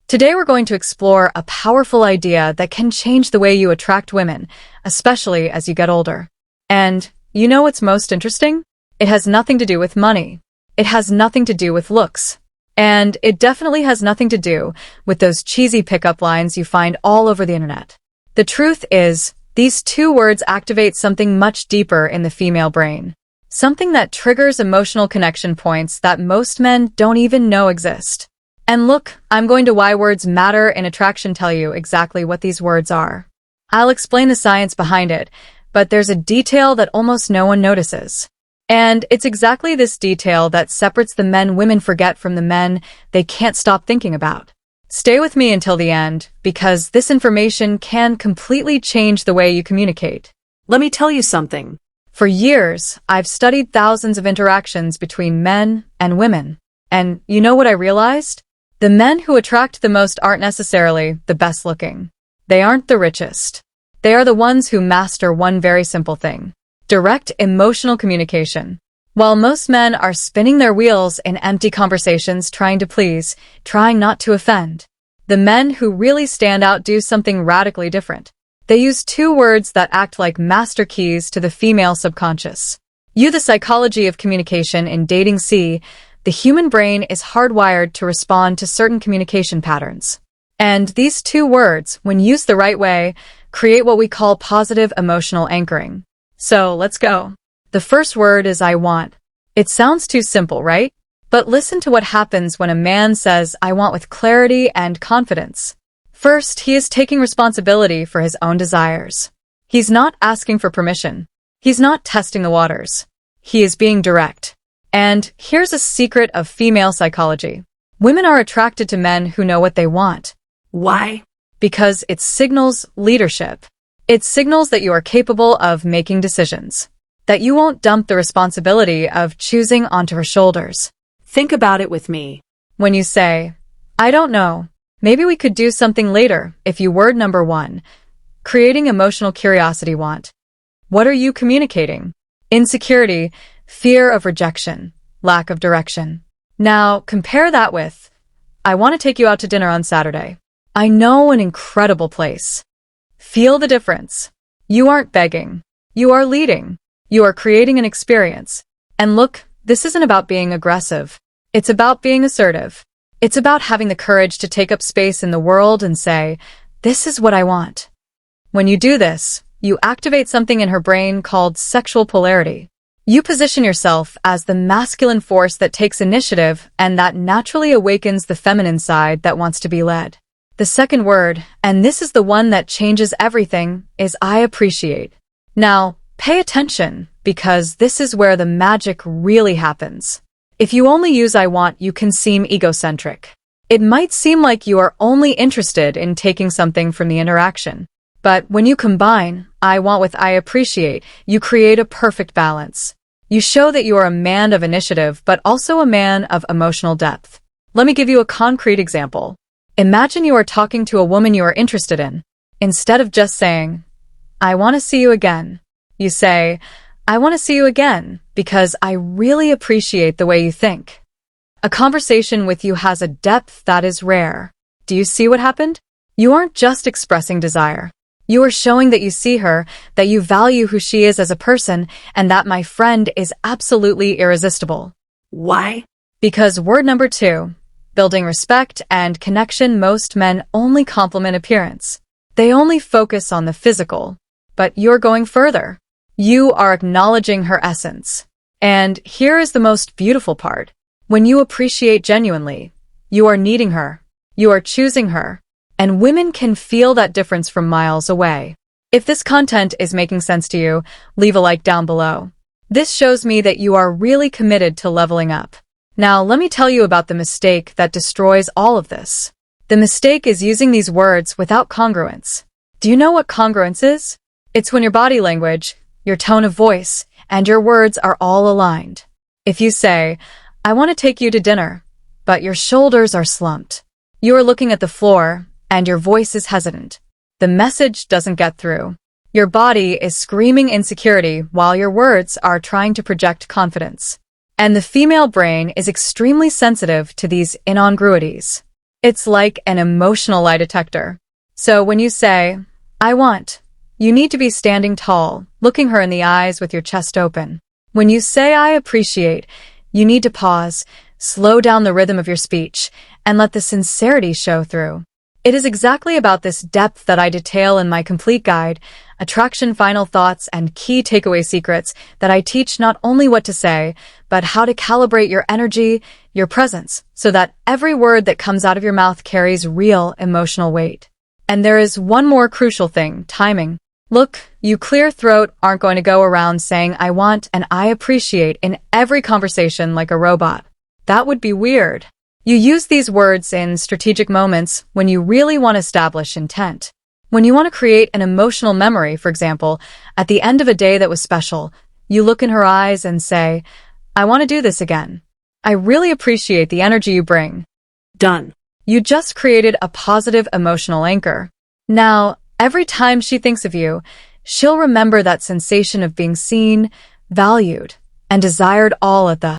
Today we're going to explore a powerful idea that can change the way you attract women, especially as you get older. And you know what's most interesting? It has nothing to do with money. It has nothing to do with looks. And it definitely has nothing to do with those cheesy pickup lines you find all over the internet. The truth is, these two words activate something much deeper in the female brain. Something that triggers emotional connection points that most men don't even know exist. And look, I'm going to Why Words Matter in Attraction tell you exactly what these words are. I'll explain the science behind it, but there's a detail that almost no one notices. And it's exactly this detail that separates the men women forget from the men they can't stop thinking about. Stay with me until the end, because this information can completely change the way you communicate. Let me tell you something. For years, I've studied thousands of interactions between men and women. And you know what I realized? The men who attract the most aren't necessarily the best looking. They aren't the richest. They are the ones who master one very simple thing: direct emotional communication. While most men are spinning their wheels in empty conversations trying to please, trying not to offend, the men who really stand out do something radically different. They use two words that act like master keys to the female subconscious. The psychology of communication in Dating C. The human brain is hardwired to respond to certain communication patterns. And these two words, when used the right way, create what we call positive emotional anchoring. So let's go. The first word is I want. It sounds too simple, right? But listen to what happens when a man says I want with clarity and confidence. First, he is taking responsibility for his own desires. He's not asking for permission. He's not testing the waters. He is being direct. And here's a secret of female psychology. Women are attracted to men who know what they want. Why? Because it signals leadership. It signals that you are capable of making decisions, that you won't dump the responsibility of choosing onto her shoulders. Think about it with me. When you say, I don't know, maybe we could do something later, if you word number one, creating emotional curiosity want. What are you communicating? Insecurity, fear of rejection, lack of direction. Now, compare that with, I want to take you out to dinner on Saturday. I know an incredible place. Feel the difference. You aren't begging. You are leading. You are creating an experience. And look, this isn't about being aggressive. It's about being assertive. It's about having the courage to take up space in the world and say, this is what I want. When you do this, you activate something in her brain called sexual polarity. You position yourself as the masculine force that takes initiative and that naturally awakens the feminine side that wants to be led. The second word, and this is the one that changes everything, is I appreciate. Now, pay attention, because this is where the magic really happens. If you only use I want, you can seem egocentric. It might seem like you are only interested in taking something from the interaction. But when you combine I want with I appreciate, you create a perfect balance. You show that you are a man of initiative, but also a man of emotional depth. Let me give you a concrete example. Imagine you are talking to a woman you are interested in. Instead of just saying, I want to see you again, you say, I want to see you again because I really appreciate the way you think. A conversation with you has a depth that is rare. Do you see what happened? You aren't just expressing desire. You are showing that you see her, that you value who she is as a person, and that, my friend, is absolutely irresistible. Why? Because word number two, building respect and connection. Most men only compliment appearance. They only focus on the physical. But you're going further. You are acknowledging her essence. And here is the most beautiful part. When you appreciate genuinely, you are needing her. You are choosing her. And women can feel that difference from miles away. If this content is making sense to you, leave a like down below. This shows me that you are really committed to leveling up. Now, let me tell you about the mistake that destroys all of this. The mistake is using these words without congruence. Do you know what congruence is? It's when your body language, your tone of voice, and your words are all aligned. If you say, I want to take you to dinner, but your shoulders are slumped, you are looking at the floor, and your voice is hesitant, the message doesn't get through. Your body is screaming insecurity while your words are trying to project confidence. And the female brain is extremely sensitive to these incongruities. It's like an emotional lie detector. So when you say, I want, you need to be standing tall, looking her in the eyes with your chest open. When you say, I appreciate, you need to pause, slow down the rhythm of your speech, and let the sincerity show through. It is exactly about this depth that I detail in my complete guide, Attraction Final Thoughts and Key Takeaway Secrets, that I teach not only what to say, but how to calibrate your energy, your presence, so that every word that comes out of your mouth carries real emotional weight. And there is one more crucial thing, timing. Look, you clear throat aren't going to go around saying I want and I appreciate in every conversation like a robot. That would be weird. You use these words in strategic moments when you really want to establish intent. When you want to create an emotional memory, for example, at the end of a day that was special, you look in her eyes and say, I want to do this again. I really appreciate the energy you bring. Done. You just created a positive emotional anchor. Now, every time she thinks of you, she'll remember that sensation of being seen, valued, and desired all at the